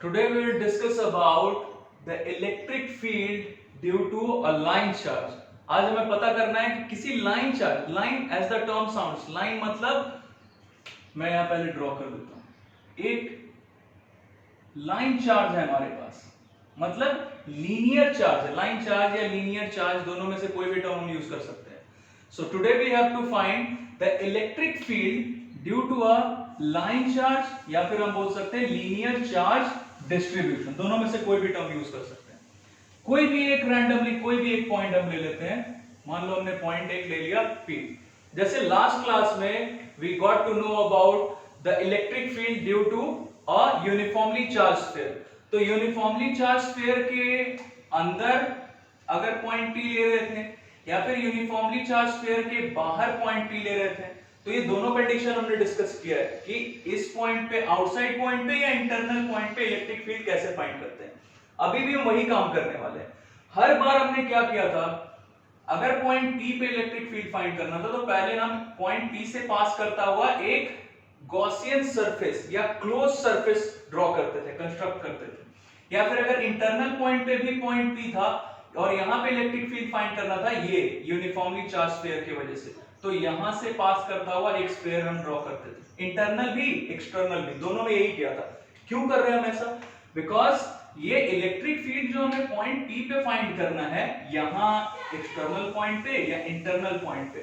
Today we will discuss about the electric field due to a line charge. आज हमें पता करना है कि किसी line charge, line as the term sounds, line मतलब मैं यहां पहले ड्रॉ कर देता हूं। एक लाइन चार्ज है हमारे पास, मतलब लीनियर चार्ज है। लाइन चार्ज या लीनियर चार्ज दोनों में से कोई भी टर्म हम यूज कर सकते हैं। So today we have to find the electric field due to a line charge, या फिर हम बोल सकते हैं लीनियर चार्ज डिस्ट्रीब्यूशन। दोनों में से कोई भी टर्म यूज कर सकते हैं। कोई भी एक रैंडमली कोई भी एक पॉइंट हम ले लेते हैं। मान लो हमने पॉइंट एक ले लिया P। जैसे लास्ट क्लास में we got to know about the electric field due to a uniformly charge sphere. तो यूनिफॉर्मली चार्ज स्फीयर के अंदर अगर पॉइंट P ले रहे थे या फिर यूनिफॉर्मली चार्ज स्फीयर के बाहर पॉइंट P ले रहे थे, तो ये दोनों कंडीशन हमने डिस्कस किया है कि इस पॉइंट पे, आउटसाइड पॉइंट पे या इंटरनल पॉइंट पे इलेक्ट्रिक फील्ड कैसे फाइंड करते हैं। अभी भी हम वही काम करने वाले हैं। हर बार हमने क्या किया था, अगर पॉइंट P पे इलेक्ट्रिक फील्ड फाइंड करना था तो पहले हम पॉइंट P से पास करता हुआ एक गॉसियन सरफेस या क्लोज सरफेस ड्रॉ करते थे, कंस्ट्रक्ट करते थे। या फिर अगर इंटरनल पॉइंट पे भी पॉइंट P था और यहां पे इलेक्ट्रिक फील्ड फाइंड करना था ये यूनिफॉर्मली चार्ज स्फीयर की वजह से, तो यहां से पास करता हुआ एक स्फीयर हम ड्रॉ करते थे। इंटरनल भी एक्सटर्नल भी, दोनों में यही किया था। क्यों कर रहे हैं हम ऐसा? बिकॉज ये इलेक्ट्रिक फील्ड जो हमें पॉइंट P पे फाइंड करना है, यहां एक्सटर्नल पॉइंट पे या इंटरनल पॉइंट पे,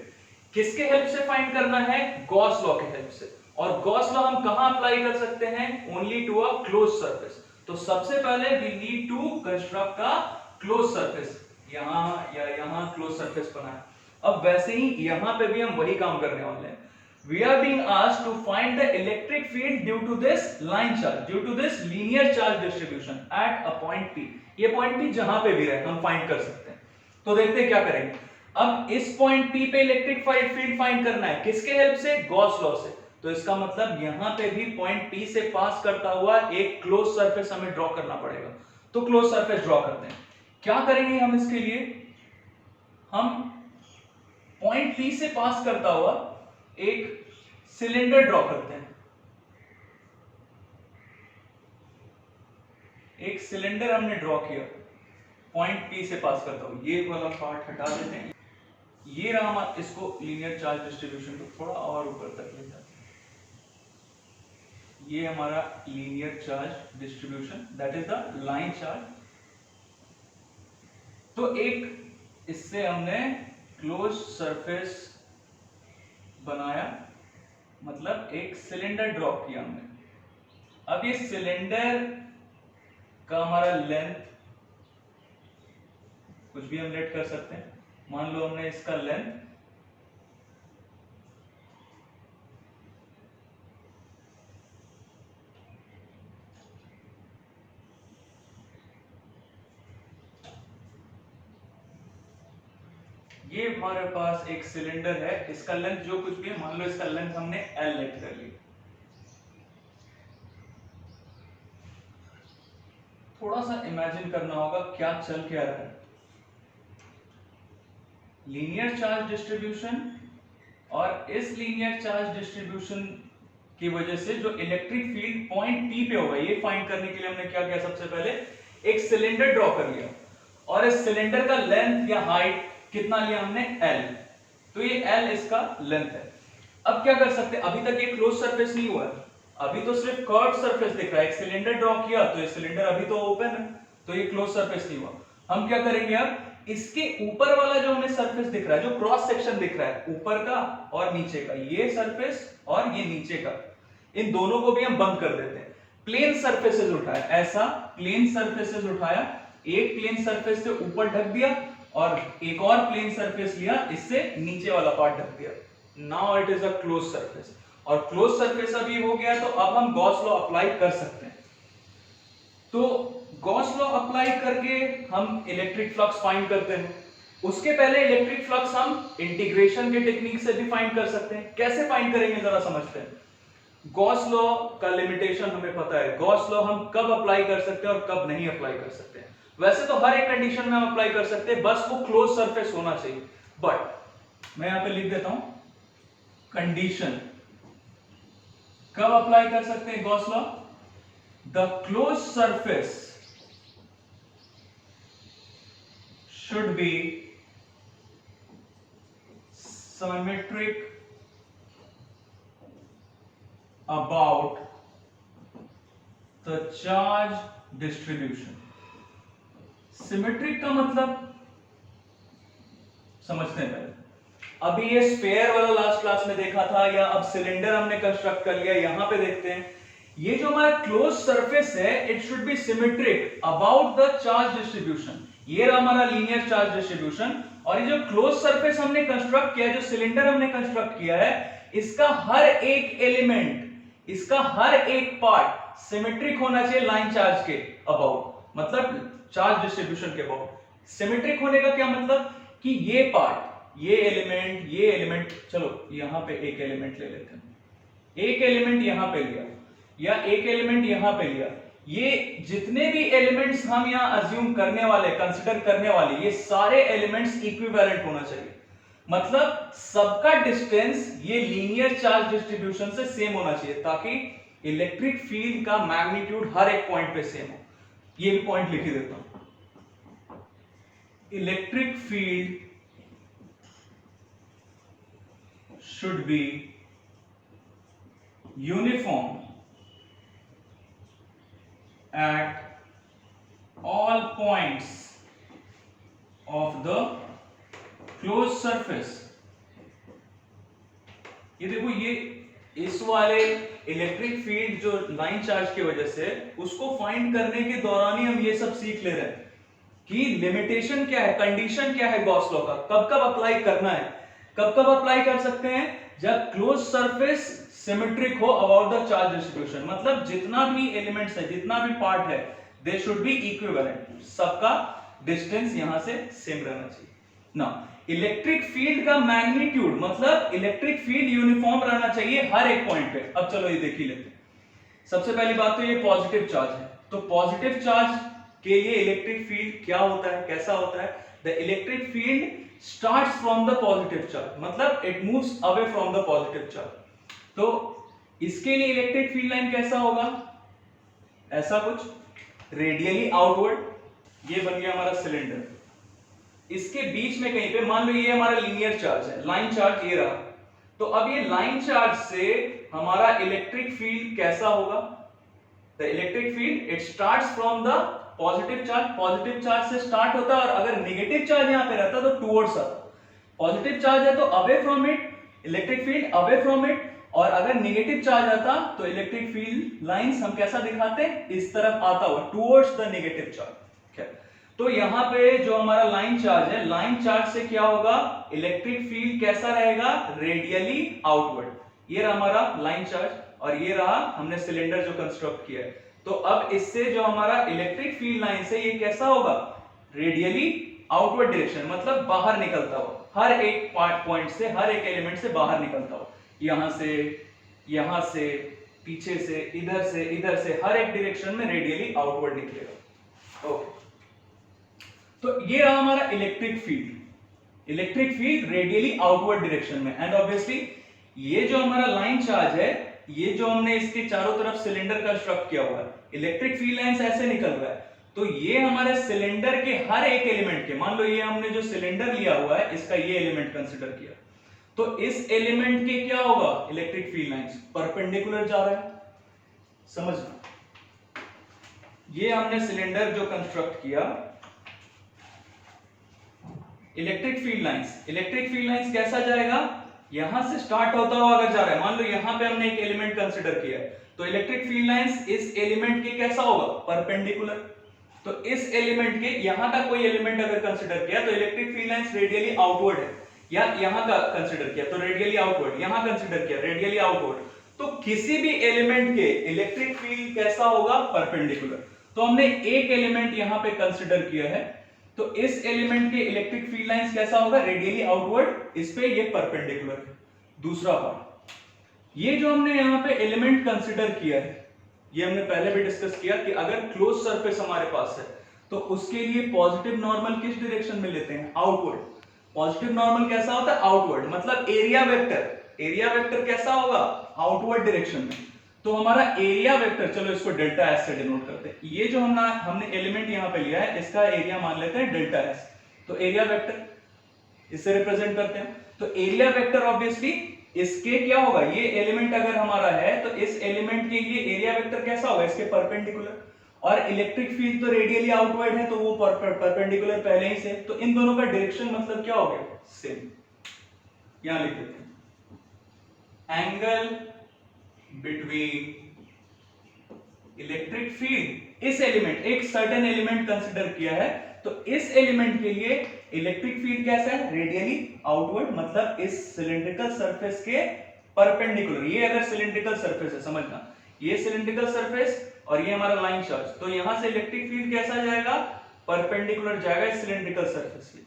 किसके हेल्प से फाइंड करना है? गॉस लॉ के हेल्प से। और गॉस लॉ हम कहां अप्लाई कर सकते हैं? Only to a close surface. तो सबसे पहले we need to construct a close surface. यहां या यहां क्लोज सरफेस बनाए। अब वैसे ही यहां पे भी हम वही काम करने वाले हैं। We are being asked to find the electric field due to this line charge, due to this linear charge distribution at a point P. ये point P जहां पे भी रहे हम फाइंड कर सकते हैं। तो देखते हैं क्या करेंगे। अब इस point P पे इलेक्ट्रिक फील्ड फाइंड करना है, किसके हेल्प से? गॉस लॉ से। तो इसका मतलब यहां पे भी point P से पास करता हुआ एक क्लोज सरफेस हमें ड्रॉ करना पड़ेगा। तो क्लोज सरफेस ड्रॉ करते हैं। क्या करेंगे हम इसके लिए? हम पॉइंट P से पास करता हुआ एक सिलेंडर ड्रॉ करते हैं। एक सिलेंडर हमने ड्रॉ किया पॉइंट P से पास करता हुआ। ये वाला पार्ट हटा देते हैं। ये रहा हम इसको लीनियर चार्ज डिस्ट्रीब्यूशन को थोड़ा और ऊपर तक ले जाते हैं। ये हमारा linear charge distribution, that is the line charge. तो एक इससे हमने क्लोज सरफेस बनाया, मतलब एक सिलेंडर ड्रॉ किया हमने। अब ये सिलेंडर का हमारा लेंथ कुछ भी हम लेट कर सकते हैं। मान लो हमने इसका लेंथ ये हमारे पास एक सिलेंडर है, इसका लेंथ जो कुछ भी है, मान लो इसका लेंथ हमने L लेट कर लिया। थोड़ा सा इमेजिन करना होगा क्या चल क्या रहा है। लीनियर चार्ज डिस्ट्रीब्यूशन, और इस लीनियर चार्ज डिस्ट्रीब्यूशन की वजह से जो इलेक्ट्रिक फील्ड पॉइंट P पे होगा, ये फाइंड करने के लिए हमने क्या किया? सबसे पहले एक सिलेंडर ड्रॉ कर लिया और इस सिलेंडर का लेंथ या हाइट कितना लिया हमने? L। तो ये L इसका लेंथ है। अब क्या कर सकते हैं? अभी तक ये क्लोज सरफेस नहीं हुआ है, अभी तो सिर्फ कर्व सरफेस दिख रहा है। एक सिलेंडर ड्रॉ किया तो ये सिलेंडर अभी तो ओपन है, तो ये क्लोज सरफेस नहीं हुआ। हम क्या करेंगे? अब इसके ऊपर वाला जो हमें सरफेस दिख रहा है, जो क्रॉस सेक्शन दिख रहा है ऊपर का और नीचे का, ये सरफेस और ये नीचे का, इन दोनों को भी हम बंद कर देते हैं। प्लेन सरफेसेस उठाया, ऐसा प्लेन सरफेसेस उठाया, एक प्लेन सरफेस से ऊपर ढक दिया और एक और प्लेन सरफेस लिया, इससे नीचे वाला पार्ट ढक दिया। Now it is a close surface. और क्लोज सरफेस अभी हो गया, तो अब हम गॉस लॉ अप्लाई कर सकते हैं। तो गॉस लॉ अप्लाई करके हम इलेक्ट्रिक फ्लक्स फाइंड करते हैं। उसके पहले इलेक्ट्रिक फ्लक्स हम इंटीग्रेशन के टेक्निक से भी फाइंड कर सकते हैं। कैसे फाइंड करेंगे जरा समझते हैं। गॉस लॉ का लिमिटेशन हमें पता है। गॉस लॉ हम कब अप्लाई कर सकते हैं और कब नहीं अप्लाई कर सकते हैं। वैसे तो हर एक कंडीशन में हम अप्लाई कर सकते हैं, बस वो क्लोज सरफेस होना चाहिए। बट मैं यहां पे लिख देता हूं कंडीशन। कब अप्लाई कर सकते हैं Gauss law? the closed surface should be symmetric about the charge distribution. Symmetric का मतलब समझते हैं पहले। अभी ये स्फीयर वाला लास्ट क्लास में देखा था, या अब सिलेंडर हमने कंस्ट्रक्ट कर लिया, यहां पे देखते हैं ये जो हमारा क्लोज सरफेस है it should B symmetric about the charge distribution. ये रहा हमारा लीनियर चार्ज डिस्ट्रीब्यूशन, और ये जो क्लोज सरफेस हमने कंस्ट्रक्ट किया है, जो सिलेंडर हमने कंस्ट्रक्ट किया है, इसका हर एक एलिमेंट, इसका हर एक पार्ट सिमेट्रिक होना चाहिए लाइन चार्ज के अबाउट, मतलब चार्ज डिस्ट्रीब्यूशन के अबाउट। सिमेट्रिक होने का क्या मतलब कि ये पार्ट, ये एलिमेंट, चलो यहां पे एक एलिमेंट ले लेते हैं, एक एलिमेंट यहां पे लिया या एक एलिमेंट यहां पे लिया, ये जितने भी एलिमेंट्स हम यहां अज्यूम करने वाले, कंसीडर करने वाले, ये सारे एलिमेंट्स इक्विवेलेंट होना चाहिए। मतलब सबका डिस्टेंस ये लीनियर चार्ज डिस्ट्रीब्यूशन से सेम होना चाहिए, ताकि इलेक्ट्रिक फील्ड का मैग्नीट्यूड हर एक पॉइंट पे सेम हो। ये भी पॉइंट लिख ही देता हूं, electric field should be uniform at all points of the closed surface। ये देखो, ये इस वाले इलेक्ट्रिक फील्ड जो लाइन चार्ज की वजह से, उसको फाइंड करने के दौरान ही हम ये सब सीख ले रहे हैं कि लिमिटेशन क्या है, कंडीशन क्या है गॉस लॉ का, कब कब अप्लाई करना है। कब कब अप्लाई कर सकते हैं? जब क्लोज सरफेस सिमेट्रिक हो अबाउट द चार्ज डिस्ट्रीब्यूशन, मतलब जितना भी एलिमेंट्स है, जितना भी पार्ट है, दे शुड बी इक्विवेलेंट, सबका डिस्टेंस यहां से सेम रहना चाहिए ना। इलेक्ट्रिक फील्ड का मैग्नीट्यूड मतलब इलेक्ट्रिक फील्ड यूनिफॉर्म रहना चाहिए हर एक पॉइंट पे। अब चलो ये देख ही लेते हैं। सबसे पहली बात तो ये पॉजिटिव चार्ज है, तो पॉजिटिव चार्ज के लिए इलेक्ट्रिक फील्ड क्या होता है, कैसा होता है? The electric field starts from the positive charge, मतलब it moves away from the positive charge। तो इसके लिए इलेक्ट्रिक फील्ड लाइन कैसा होगा? ऐसा कुछ रेडियली आउटवर्ड। ये बन गया हमारा सिलेंडर, इसके बीच में कहीं पे मान लो ये हमारा लीनियर चार्ज है, लाइन चार्ज ये रहा। तो अब ये लाइन चार्ज से हमारा इलेक्ट्रिक फील्ड कैसा होगा? The electric field it starts from the positive charge से स्टार्ट होता है, और अगर नेगेटिव चार्ज यहां पे रहता तो टुवर्ड्स आता। पॉजिटिव चार्ज है तो away from it, electric field away from it, और अगर नेगेटिव चार्ज आता तो इलेक्ट्रिक फील्ड लाइंस हम कैसा दिखाते हैं? इस तरफ आता हुआ, टुवर्ड्स द नेगेटिव चार्ज। तो यहां पे जो हमारा लाइन चार्ज है, लाइन चार्ज से क्या होगा? इलेक्ट्रिक फील्ड कैसा रहेगा? Radially outward. ये रहा हमारा लाइन चार्ज, और ये रहा हमने सिलेंडर जो कंस्ट्रक्ट किया है। तो अब इससे जो हमारा इलेक्ट्रिक फील्ड लाइन से ये कैसा होगा? रेडियली आउटवर्ड डायरेक्शन, मतलब बाहर निकलता हो, हर एक पॉइंट से, हर एक एलिमेंट से बाहर निकलता हो, यहां से, पीछे से, इधर से, हर एक डायरेक्शन में रेडियली आउटवर्ड निकलेगा। ओके, तो ये रहा हमारा electric field radially outward direction में। एंड ऑब्वियसली ये जो हमारा लाइन चार्ज है, ये जो हमने इसके चारों तरफ सिलेंडर कंस्ट्रक्ट किया हुआ है, इलेक्ट्रिक फील्ड लाइंस ऐसे निकल रहा है, तो ये हमारे सिलेंडर के हर एक एलिमेंट के, मान लो ये हमने जो सिलेंडर लिया हुआ है, इसका ये एलिमेंट कंसीडर किया, तो इस एलिमेंट के क्या होगा? इलेक्ट्रिक फील्ड लाइंस परपेंडिकुलर जा रहा है। समझना, ये हमने सिलेंडर जो कंस्ट्रक्ट किया, इलेक्ट्रिक फील्ड लाइंस कैसा जाएगा? यहां से स्टार्ट होता हुआ अगर जा रहा है, मान लो यहां पे हमने एक एलिमेंट कंसीडर किया है, तो इलेक्ट्रिक फील्ड लाइंस इस एलिमेंट के कैसा होगा? परपेंडिकुलर। तो इस एलिमेंट के यहां का कोई एलिमेंट अगर कंसीडर किया तो electric field lines radially outward है, या यहां का कंसीडर किया तो रेडियली आउटवर्ड, यहां कंसीडर किया रेडियली आउटवर्ड, तो किसी भी एलिमेंट के इलेक्ट्रिक फील्ड कैसा होगा? परपेंडिकुलर। तो हमने एक एलिमेंट यहां पे कंसीडर किया है, तो इस एलिमेंट के इलेक्ट्रिक फील्ड लाइंस कैसा होगा? रेडियली आउटवर्ड, इस पे ये परपेंडिकुलर है। दूसरा पार्ट, ये जो हमने यहाँ पे एलिमेंट कंसीडर किया है, ये हमने पहले भी डिस्कस किया कि अगर क्लोज सरफेस हमारे पास है तो उसके लिए पॉजिटिव नॉर्मल किस डायरेक्शन में लेते हैं? आउटवर्ड। पॉजिटिव नॉर्मल कैसा होता है? आउटवर्ड, मतलब एरिया वेक्टर कैसा होगा? आउटवर्ड डायरेक्शन में। तो हमारा एरिया वेक्टर, चलो इसको डेल्टा एस से डिनोट करते हैं। ये जो हमने एलिमेंट यहां पे लिया है, इसका एरिया मान लेते हैं डेल्टा एस। तो एरिया वेक्टर इससे रिप्रेजेंट करते हैं। तो एरिया वेक्टर ऑब्वियसली इसके क्या होगा, ये एलिमेंट अगर हमारा है तो इस एलिमेंट के लिए एरिया वेक्टर कैसा होगा, इसके परपेंडिकुलर। और इलेक्ट्रिक फील्ड तो रेडियली आउटवर्ड है, तो वो परपेंडिकुलर पहले ही से, तो इन दोनों का डायरेक्शन मतलब क्या हो गया, सेम। यहां लिख देते हैं एंगल बिटवीन इलेक्ट्रिक फील्ड, इस एलिमेंट, एक सर्टेन एलिमेंट कंसीडर किया है, तो इस एलिमेंट के लिए इलेक्ट्रिक फील्ड कैसा है, रेडियली आउटवर्ड, मतलब इस सिलिंड्रिकल सरफेस के परपेंडिकुलर। ये अगर सिलिंड्रिकल सरफेस है, समझना, ये सिलिंड्रिकल सरफेस और ये हमारा लाइन चार्ज, तो यहां से इलेक्ट्रिक फील्ड कैसा जाएगा, परपेंडिकुलर जाएगा इस सिलिंड्रिकल सरफेस के।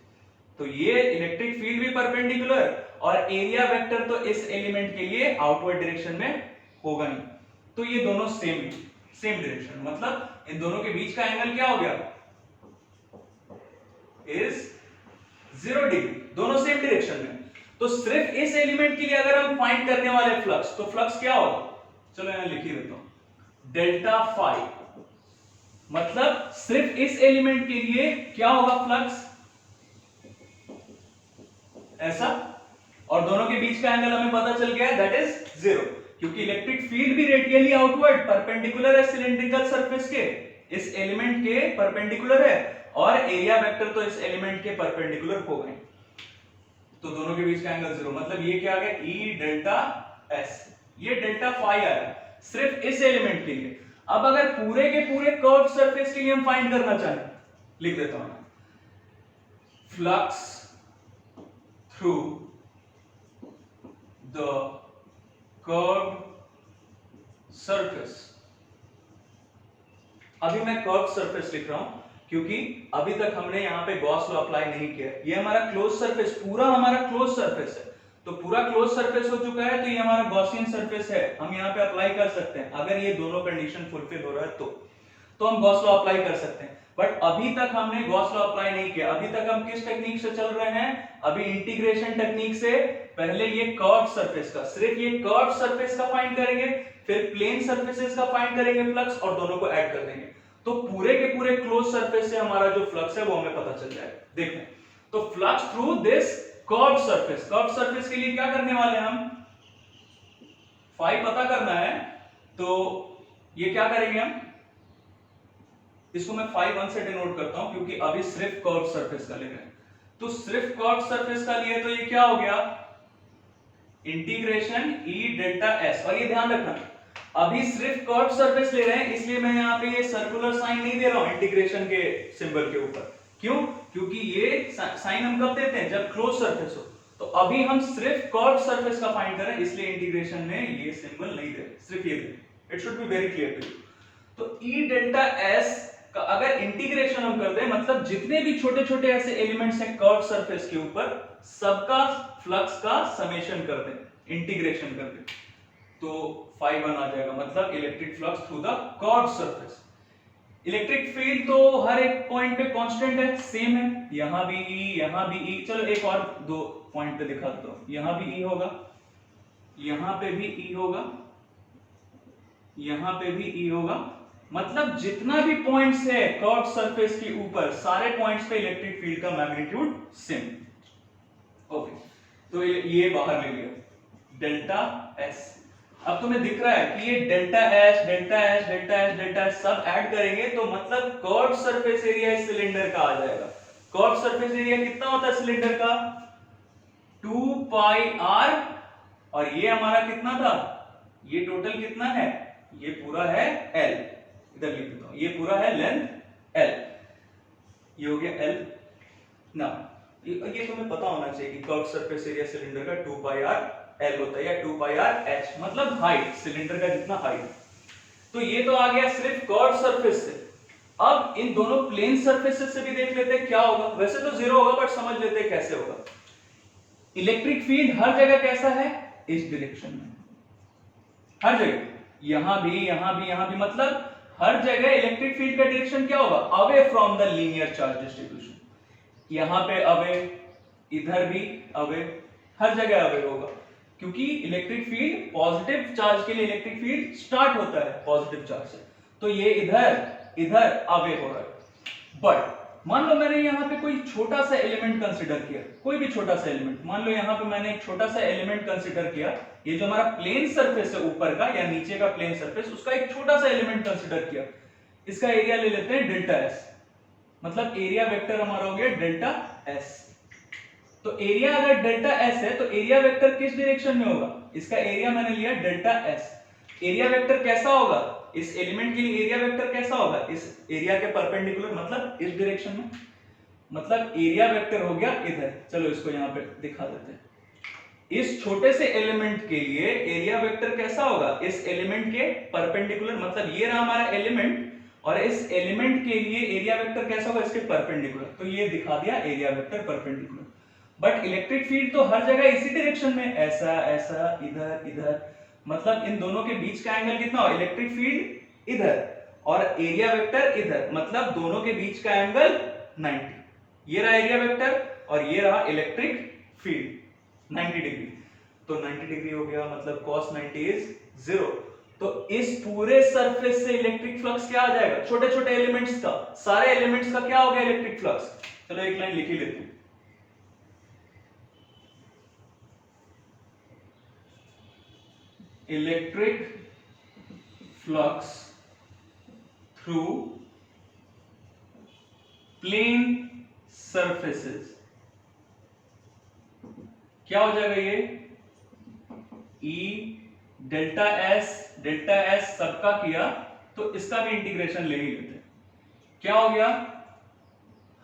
तो ये इलेक्ट्रिक फील्ड भी परपेंडिकुलर और एरिया वेक्टर तो इस एलिमेंट के लिए आउटवर्ड डायरेक्शन में होगा नहीं, तो ये दोनों सेम डायरेक्शन, मतलब इन दोनों के बीच का एंगल क्या हो गया, इज 0 डिग्री, दोनों सेम डायरेक्शन में। तो सिर्फ इस एलिमेंट के लिए अगर हम फाइंड करने वाले फ्लक्स, तो फ्लक्स क्या होगा, चलो यहां लिख ही देता हूं, डेल्टा फाई, मतलब सिर्फ इस एलिमेंट के लिए क्या होगा फ्लक्स, ऐसा, और दोनों के बीच का एंगल हमें पता चल गया है, दैट इज 0, क्योंकि इलेक्ट्रिक फील्ड भी रेडियली आउटवर्ड परपेंडिकुलर है सिलिंड्रिकल सरफेस के, इस एलिमेंट के परपेंडिकुलर है, और एरिया वेक्टर तो इस एलिमेंट के परपेंडिकुलर हो गए, तो दोनों के बीच का एंगल 0, मतलब ये क्या आ गया, ई डेल्टा एस, ये डेल्टा फाई आ रहा है सिर्फ इस एलिमेंट के लिए। अब अगर पूरे के पूरे कर्व सरफेस के लिए हम फाइंड करना चाहें, लिख देता हूं, flux through the curve surface. अभी मैं कर्व सरफेस लिख रहा हूं क्योंकि अभी तक हमने यहां पे गॉस लॉ अप्लाई नहीं किया। ये हमारा क्लोज सरफेस, पूरा हमारा क्लोज सरफेस है, तो पूरा क्लोज सरफेस हो चुका है, तो ये हमारा गॉसियन सरफेस है, हम यहां पे अप्लाई कर सकते हैं। अगर ये दोनों कंडीशन फुलफिल हो रहा है तो हम गॉस लॉ अप्लाई कर सकते हैं। बट अभी तक हमने गॉस लॉ अप्लाई नहीं किया। अभी तक हम किस टेक्निक से चल रहे हैं, अभी इंटीग्रेशन टेक्निक से। पहले ये कर्व सरफेस का, सिर्फ ये कर्व सरफेस का फाइंड करेंगे, फिर प्लेन सरफेसेस का फाइंड करेंगे फ्लक्स, और दोनों को ऐड कर देंगे, तो पूरे के पूरे क्लोज सरफेस से हमारा जो फ्लक्स है वो हमें पता चल जाएगा। देखते हैं, तो flux through this curve surface, curve surface के लिए क्या करने वाले हैं हम, फाई पता करना है, तो ये क्या करेंगे हम, इसको मैं फाई 1 से डिनोट करता हूं क्योंकि अभी सिर्फ कर्व सरफेस का ले रहे हैं। तो सिर्फ कर्व सरफेस का लिए तो ये क्या हो गया, इंटीग्रेशन ई डेल्टा एस। और ये ध्यान रखना, अभी सिर्फ कर्व सरफेस ले रहे हैं, इसलिए मैं यहां पे ये सर्कुलर साइन नहीं दे रहा हूं इंटीग्रेशन के सिंबल के ऊपर। क्यों, क्योंकि ये साइन हम कब देते हैं, जब क्लोज सरफेस हो। तो अभी हम सिर्फ कर्व सरफेस का फाइंड कर रहे हैं, इसलिए इंटीग्रेशन में ये सिंबल नहीं दे रहे, सिर्फ ये दे। It should be very clear to you. तो ई डेल्टा एस का अगर इंटीग्रेशन हम कर दें, मतलब जितने भी छोटे छोटे ऐसे एलिमेंट्स हैं कर्व सरफेस के ऊपर, सबका फ्लक्स का समेशन कर दें, इंटीग्रेशन कर दें, तो फाई 1 आ जाएगा, मतलब electric flux through the curve surface. Electric field तो हर एक पॉइंट पे कांस्टेंट है, सेम है, यहां भी E, यहां भी E। चलो एक और दो पॉइंट पे दिखा देता हूं, यहां भी E होगा, यहां पे भी E होगा, यहां पे भी E होगा, मतलब जितना भी पॉइंट्स है कर्व सरफेस के ऊपर, सारे पॉइंट्स पे इलेक्ट्रिक फील्ड का मैग्नीट्यूड सेम। ओके, तो ये बाहर ले लिया डेल्टा एस। अब तुम्हें दिख रहा है कि ये delta H, delta H, delta H, delta H सब ऐड करेंगे तो मतलब कर्व सरफेस एरिया इस सिलेंडर का आ जाएगा। कर्व सरफेस एरिया कितना होता है सिलेंडर का, 2 पाई r, और ये हमारा कितना था, ये टोटल कितना है, ये पूरा है l, इधर लिख देता हूं, ये पूरा है लेंथ l, ये हो गया l ना। ये तुम्हें पता होना चाहिए कि कर्व सरफेस एरिया सिलेंडर का 2 पाई r L होता है, या 2 पाई r h, मतलब हाइट, सिलेंडर का जितना हाइट। तो ये तो आ गया सिर्फ कर्व सरफेस से। अब इन दोनों प्लेन सरफेसेस से भी देख लेते हैं क्या होगा। वैसे तो 0 होगा, बट समझ लेते हैं कैसे होगा। इलेक्ट्रिक फील्ड हर जगह कैसा है, इस डायरेक्शन में, हर जगह, यहां भी, यहां भी, यहां भी, मतलब हर जगह इलेक्ट्रिक फील्ड का डायरेक्शन क्या होगा, away from the linear charge distribution. यहां पे अवे, इधर भी अवे, हर जगह अवे होगा। क्योंकि इलेक्ट्रिक फील्ड पॉजिटिव चार्ज के लिए इलेक्ट्रिक फील्ड स्टार्ट होता है पॉजिटिव चार्ज से, तो ये इधर इधर अवे हो रहा है। बट मान लो मैंने यहाँ पे कोई छोटा सा एलिमेंट कंसिडर किया, कोई भी छोटा सा एलिमेंट, मान लो यहाँ पे मैंने एक छोटा सा एलिमेंट कंसिडर किया, ये जो हमारा प्लेन सरफेस है ऊपर का या नीचे का प्लेन सरफेस, उसका एक छोटा सा एलिमेंट कंसिडर किया, इसका एरिया ले लेते हैं डेल्टा एस, मतलब एरिया वेक्टर हमारा हो गया डेल्टा एस। तो एरिया अगर डेल्टा एस है तो एरिया वेक्टर किस डायरेक्शन में होगा, इसका एरिया मैंने लिया डेल्टा एस, एरिया वेक्टर कैसा होगा, इस एलिमेंट के लिए एरिया वेक्टर कैसा होगा, इस एरिया के परपेंडिकुलर, मतलब इस डायरेक्शन में, मतलब एरिया वेक्टर हो गया इधर। चलो इसको यहां पे दिखा देते हैं। इस छोटे से एलिमेंट के लिए एरिया वेक्टर कैसा होगा, इस एलिमेंट के परपेंडिकुलर, मतलब ये रहा हमारा एलिमेंट और इस एलिमेंट के लिए एरिया वेक्टर कैसा होगा, इसके परपेंडिकुलर, तो ये दिखा दिया area vector perpendicular. But electric field तो हर जगह इसी डायरेक्शन में, ऐसा ऐसा इधर इधर, मतलब इन दोनों के बीच का एंगल कितना हो, इलेक्ट्रिक फील्ड इधर और एरिया वेक्टर इधर, मतलब दोनों के बीच का एंगल 90। ये रहा एरिया वेक्टर और ये रहा इलेक्ट्रिक फील्ड 90 डिग्री, तो 90 डिग्री हो गया, मतलब cos 90 इज 0। तो इस पूरे सरफेस से इलेक्ट्रिक फ्लक्स क्या आ जाएगा, छोटे छोटे एलिमेंट्स का, सारे एलिमेंट्स का क्या हो गया इलेक्ट्रिक फ्लक्स। चलो एक लाइन लिख ही लेते हैं, electric flux through plane surfaces, क्या हो जाएगा ये, E डेल्टा एस सबका किया तो इसका भी इंटीग्रेशन ले ही लेते हैं। क्या हो गया,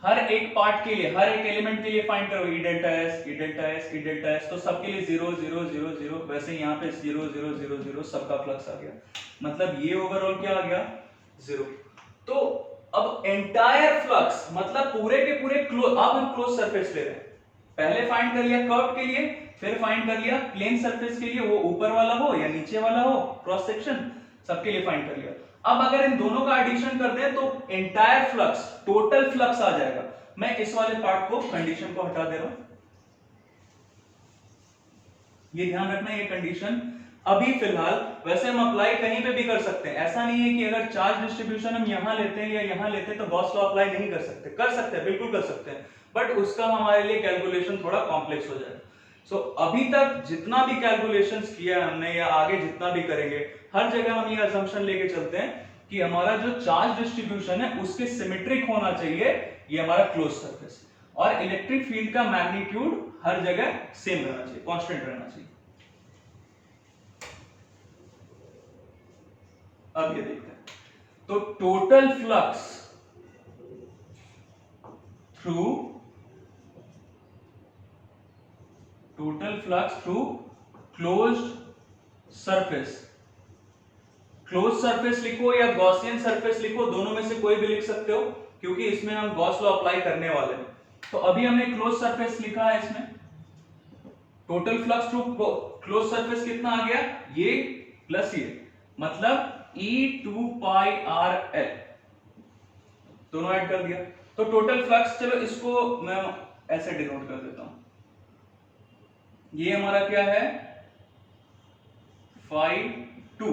हर एक पार्ट के लिए, हर एक एलिमेंट के लिए फाइंड करो ई delta S E delta S E delta S, तो सबके लिए 0 0 0 0, वैसे यहाँ पे 0 0 0 0 सबका फ्लक्स आ गया, मतलब ये ओवरऑल क्या आ गया 0। तो अब एंटायर फ्लक्स मतलब पूरे के पूरे क्लोज, अब हम क्लोज सरफेस ले रहे हैं, पहले फाइंड कर लिया कर्व के लिए, फिर फाइंड कर लिया प्लेन सरफेस के लिए, वो ऊपर वाला हो या नीचे वाला हो, क्रॉस सेक्शन सबके लिए फाइंड कर लिया। अब अगर इन दोनों का एडिशन कर दें तो एंटायर फ्लक्स, टोटल फ्लक्स आ जाएगा। मैं इस वाले पार्ट को, कंडीशन को हटा दे रहा हूं, ये ध्यान रखना, ये कंडीशन अभी फिलहाल, वैसे हम अप्लाई कहीं पे भी कर सकते हैं, ऐसा नहीं है कि अगर चार्ज डिस्ट्रीब्यूशन हम यहां लेते हैं या यहां लेते हैं तो गॉस लॉ अप्लाई नहीं कर सकते, कर सकते हैं, बिल्कुल कर सकते हैं, बट उसका हमारे लिए कैलकुलेशन थोड़ा कॉम्प्लेक्स हो जाएगा। सो अभी तक जितना भी कैलकुलेशंस किया है हमने या आगे जितना भी करेंगे, हर जगह हम ये असम्पशन लेके चलते हैं कि हमारा जो चार्ज डिस्ट्रीब्यूशन है उसके सिमेट्रिक होना चाहिए, ये हमारा क्लोज सरफेस, और इलेक्ट्रिक फील्ड का मैग्नीट्यूड हर जगह सेम रहना चाहिए, कांस्टेंट रहना चाहिए। अब ये देखते हैं, तो total flux through closed surface, close surface लिखो या गॉसियन सरफेस लिखो, दोनों में से कोई भी लिख सकते हो, क्योंकि इसमें हम गॉस लॉ अप्लाई करने वाले हैं। तो अभी हमने क्लोज सरफेस लिखा है, इसमें total flux through close surface कितना आ गया, ये प्लस ये, मतलब E2 पाई आर एल, दोनों ऐड कर दिया, तो टोटल फ्लक्स, चलो इसको मैं ऐसे डिनोट कर देता हूं, ये हमारा क्या है phi2,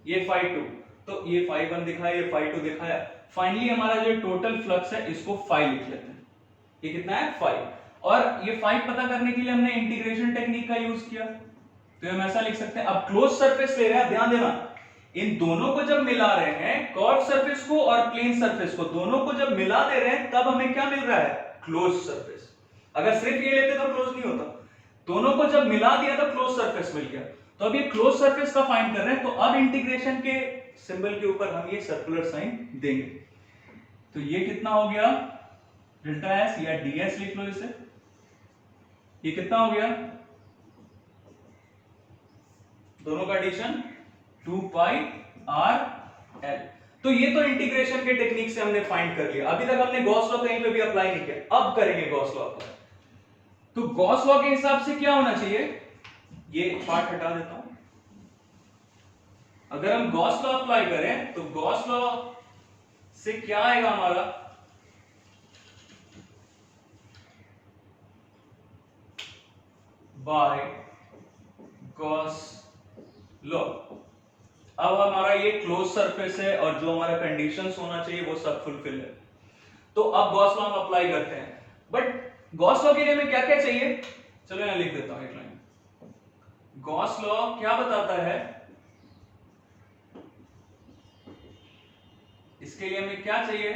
ये phi2, तो ये phi1 दिखाया, ये phi2 दिखाया, फाइनली हमारा जो टोटल फ्लक्स है इसको phi लिख लेते हैं, ये कितना है phi, और ये phi पता करने के लिए हमने इंटीग्रेशन टेक्निक का यूज किया, तो हम ऐसा लिख सकते हैं। अब क्लोज सरफेस ले रहे हैं, ध्यान देना, इन दोनों को जब मिला रहे हैं, कर्व सरफेस को और प्लेन सरफेस को, दोनों को जब मिला दे रहे हैं तब हमें क्या मिल रहा है, क्लोज सरफेस। अगर सिर्फ ये लेते तो क्लोज नहीं होता, दोनों को जब मिला दिया तो क्लोज सरफेस मिल गया। तो अब ये क्लोज सरफेस का फाइंड कर रहे हैं, तो अब इंटीग्रेशन के सिंबल के ऊपर हम ये सर्कुलर साइन देंगे, तो ये कितना हो गया डेल्टा एस या ds लिख लो इसे, ये कितना हो गया, दोनों का एडिशन 2 पाई आर एल। तो ये तो इंटीग्रेशन के टेक्निक से हमने फाइंड कर लिया, अभी तक हमने गॉस लॉ कहीं पे भी अप्लाई नहीं किया, अब करेंगे गॉस लॉ अप्लाई। तो गॉस लॉ के हिसाब से क्या होना चाहिए, ये पार्ट हटा देता हूं, अगर हम गॉस लॉ अप्लाई करें तो गॉस लॉ से क्या आएगा हमारा, बाय गॉस लॉ। अब हमारा ये क्लोज सरफेस है और जो हमारा कंडीशंस होना चाहिए वो सब फुलफिल है। तो अब गॉस लॉ हम अप्लाई करते हैं, बट गॉस लॉ के लिए हमें क्या क्या चाहिए, चलो यहां लिख देता हूं एक लाइन। गॉस लॉ क्या बताता है, इसके लिए हमें क्या चाहिए,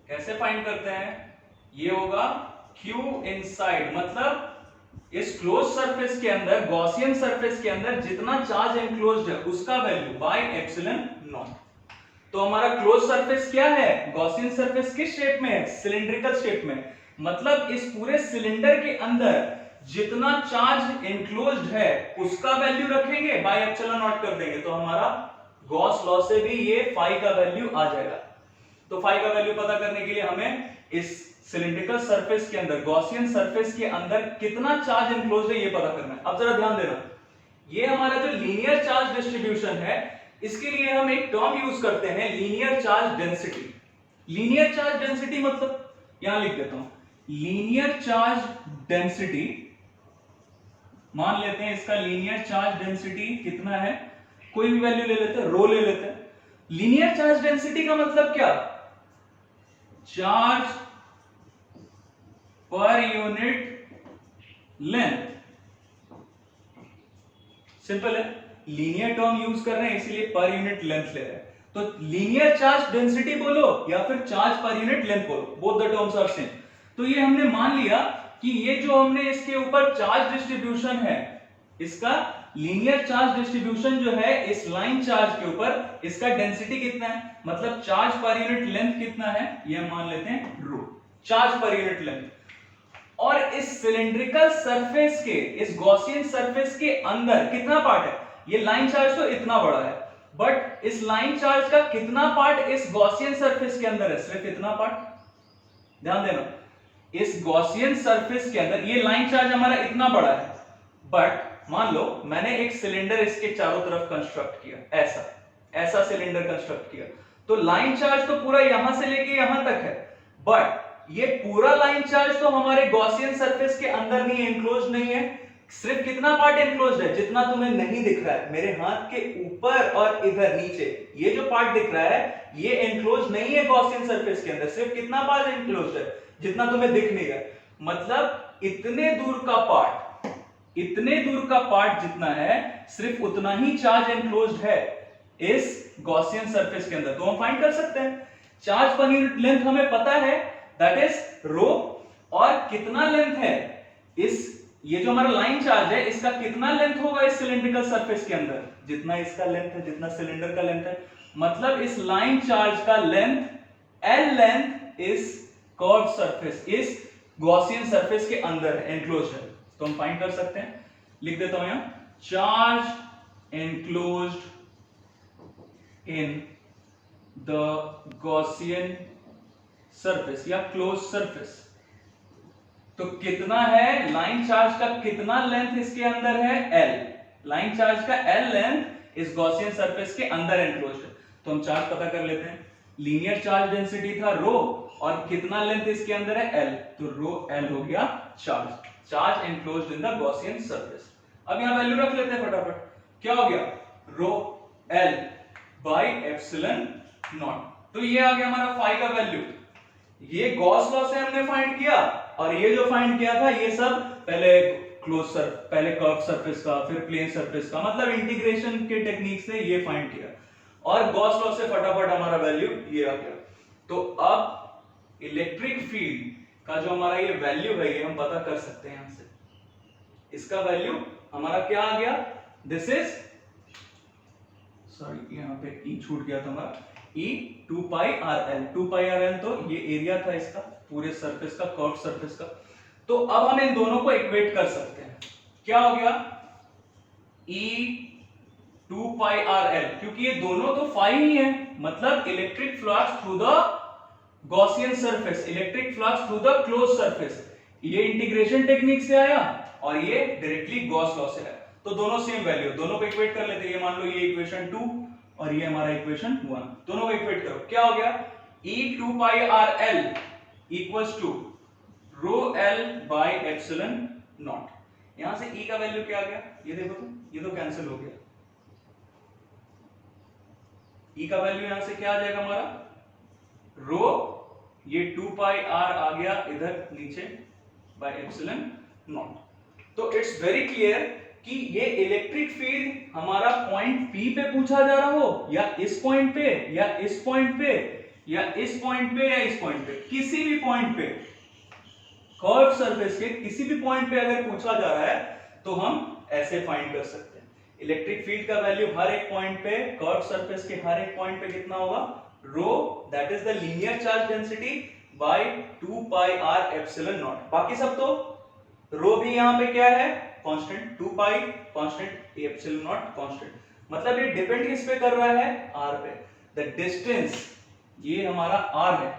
कैसे फाइंड करते हैं, ये होगा Q इनसाइड, मतलब इस क्लोज सरफेस के अंदर, गॉसियन सरफेस के अंदर जितना चार्ज एनक्लोज्ड है उसका वैल्यू बाय एप्सिलॉन नॉट। तो हमारा क्लोज सरफेस क्या है, गॉसियन सरफेस किस शेप में है, सिलिंड्रिकल शेप में, मतलब इस पूरे सिलेंडर के अंदर जितना चार्ज एनक्लोज्ड है उसका वैल्यू रखेंगे, बाय एप्सिलॉन नॉट कर देंगे, तो हमारा गॉस लॉ से भी ये फाई का वैल्यू आ जाएगा। तो फाई का वैल्यू पता करने के लिए हमें इस सिलिंड्रिकल सरफेस के अंदर, गॉसियन सरफेस के अंदर कितना चार्ज एनक्लोज्ड है ये पता करना है। अब जरा ध्यान देना, ये हमारा जो लीनियर चार्ज डिस्ट्रीब्यूशन है, इसके लिए हम एक टर्म यूज करते हैं, linear charge density. Linear charge density मतलब, यहां लिख देता हूं, लीनियर चार्ज डेंसिटी, मान लेते हैं इसका लीनियर चार्ज डेंसिटी कितना है, कोई भी वैल्यू ले लेते हैं, रो ले लेते हैं। लीनियर चार्ज डेंसिटी का मतलब क्या, charge per unit length, simple है, लीनियर टर्म यूज कर रहे हैं इसीलिए पर यूनिट लेंथ ले रहे हैं। तो लीनियर चार्ज डेंसिटी बोलो या फिर चार्ज पर यूनिट लेंथ बोलो, both the terms are same. तो ये हमने मान लिया कि ये जो हमने इसके ऊपर चार्ज डिस्ट्रीब्यूशन है, इसका लीनियर चार्ज डिस्ट्रीब्यूशन जो है इस लाइन चार्ज के ऊपर, इसका डेंसिटी कितना है, मतलब चार्ज पर यूनिट लेंथ कितना है, ये हम मान लेते हैं रो, चार्ज पर यूनिट लेंथ। और इस सिलिंड्रिकल सरफेस के, इस गॉसियन सरफेस के अंदर कितना पार्ट है, ये लाइन चार्ज तो इतना बड़ा है, बट इस लाइन चार्ज का कितना पार्ट इस गॉसियन सरफेस के अंदर है, सिर्फ इतना पार्ट। ध्यान देना, इस गॉसियन सरफेस के अंदर ये लाइन चार्ज हमारा इतना बड़ा है, बट मान लो मैंने एक सिलेंडर इसके चारों तरफ कंस्ट्रक्ट किया, ऐसा सिलेंडर कंस्ट्रक्ट किया, तो लाइन चार्ज तो पूरा यहां से लेके यहां तक है, बट ये पूरा लाइन चार्ज तो हमारे गॉसियन सरफेस के अंदर नहीं, एनक्लोज नहीं है, सिर्फ कितना पार्ट एनक्लोज्ड है, जितना तुम्हें नहीं दिख रहा है, मेरे हाथ के ऊपर और इधर नीचे ये जो पार्ट दिख रहा है ये एनक्लोज नहीं है गॉसियन सरफेस के अंदर, सिर्फ कितना पार्ट एनक्लोज्ड है, जितना तुम्हें दिख नहीं रहा, मतलब इतने दूर का पार्ट, इतने दूर का पार्ट जितना है सिर्फ उतना ही चार्ज एनक्लोज्ड है इस गॉसियन सरफेस के अंदर। तो हम फाइंड कर सकते हैं चार्ज पर यूनिट लेंथ हमें पता है, दैट इज रो, और कितना लेंथ है इस, ये जो हमारा लाइन चार्ज है इसका कितना लेंथ होगा इस सिलिंड्रिकल सरफेस के अंदर, जितना इसका लेंथ है, जितना सिलेंडर का लेंथ है, मतलब इस लाइन चार्ज का लेंथ L लेंथ इस कर्व सरफेस, इस गॉसियन सरफेस के अंदर है, एनक्लोज्ड है। तो हम फाइंड कर सकते हैं, लिख देता हूं यहां, charge enclosed in the Gaussian surface या क्लोज सरफेस। तो कितना है लाइन चार्ज का, कितना लेंथ इसके अंदर है, L, लाइन चार्ज का L लेंथ इस गॉसियन सरफेस के अंदर एनक्लोज्ड है। तो हम चार्ज पता कर लेते हैं, लीनियर चार्ज डेंसिटी था रो, और कितना लेंथ इसके अंदर है L, तो रो L हो गया charge enclosed in the Gaussian surface. अब यहां वैल्यू रख लेते हैं फटाफट, क्या हो गया, रो L बाय एप्सिलॉन नॉट। तो ये आ गया हमारा फाई का वैल्यू, ये गॉस लॉ से हमने फाइंड किया, और ये जो फाइंड किया था ये सब पहले पहले कर्व सरफेस का, फिर प्लेन सरफेस का, मतलब इंटीग्रेशन के टेक्निक से ये फाइंड किया, और गॉस लॉ से फटाफट हमारा वैल्यू ये आ गया। तो अब इलेक्ट्रिक फील्ड का जो हमारा ये वैल्यू है ये हम पता कर सकते हैं यहां से, इसका वैल्यू हमारा क्या आ गया, दिस इज, सॉरी यहां पे ई छूट गया था हमारा, E 2 pi RL, 2 pi RL तो ये एरिया था इसका पूरे सरफेस का, कर्व सरफेस का। तो अब हम इन दोनों को इक्वेट कर सकते हैं, क्या हो गया, E 2 पाई RL, क्योंकि ये दोनों तो फाई ही है, मतलब electric flux through the Gaussian surface, electric flux through the close surface, ये इंटीग्रेशन टेक्निक से आया और ये डायरेक्टली गॉस लॉ से आया। तो दोनों सेम वैल्यू, दोनों को इक्वेट कर लेते हैं, ये मान लो ये इक्वेशन 2 और ये हमारा इक्वेशन 1, दोनों को इक्वेट करो, क्या हो गया, E 2 pi RL equals to rho L by epsilon naught. यहां से E का वैल्यू क्या आ गया, ये देखो तो, ये तो कैंसिल हो गया। E का वैल्यू यहां से क्या आ जाएगा हमारा, रो, ये 2 पाई r आ गया इधर नीचे बाय एप्सिलॉन नॉट। तो इट्स वेरी क्लियर कि ये इलेक्ट्रिक फील्ड हमारा पॉइंट P पे पूछा जा रहा हो, या इस पॉइंट पे, या इस पॉइंट पे, या इस पॉइंट पे, या इस पॉइंट पे, किसी भी पॉइंट पे, कर्व सरफेस के किसी भी पॉइंट पे अगर पूछा जा रहा है तो हम ऐसे फाइंड कर सकते हैं। इलेक्ट्रिक फील्ड का वैल्यू हर एक पॉइंट पे, कर्व सरफेस के हर एक पॉइंट पे कितना होगा, rho, that is the linear charge density by 2 pi r epsilon naught. बाकी सब तो, रो भी यहाँ पे क्या है, constant, 2 pi constant, epsilon naught constant. मतलब ये डिपेंड किस पे कर रहा है, r पे। द डिस्टेंस, ये हमारा r है,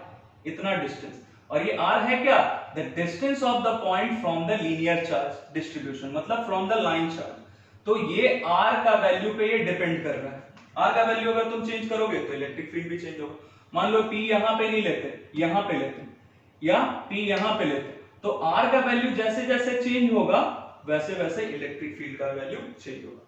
इतना डिस्टेंस, और ये r है क्या, the distance of the point from the linear charge distribution, मतलब फ्रॉम द लाइन चार्ज। तो ये r का वैल्यू पे ये डिपेंड कर रहा है। r का वैल्यू अगर तुम चेंज करोगे तो इलेक्ट्रिक फील्ड भी चेंज होगा। मान लो p यहां पे नहीं लेते, यहां पे लेते, या p यहां पे लेते, तो r का वैल्यू जैसे जैसे चेंज होगा वैसे वैसे इलेक्ट्रिक फील्ड का वैल्यू चेंज होगा।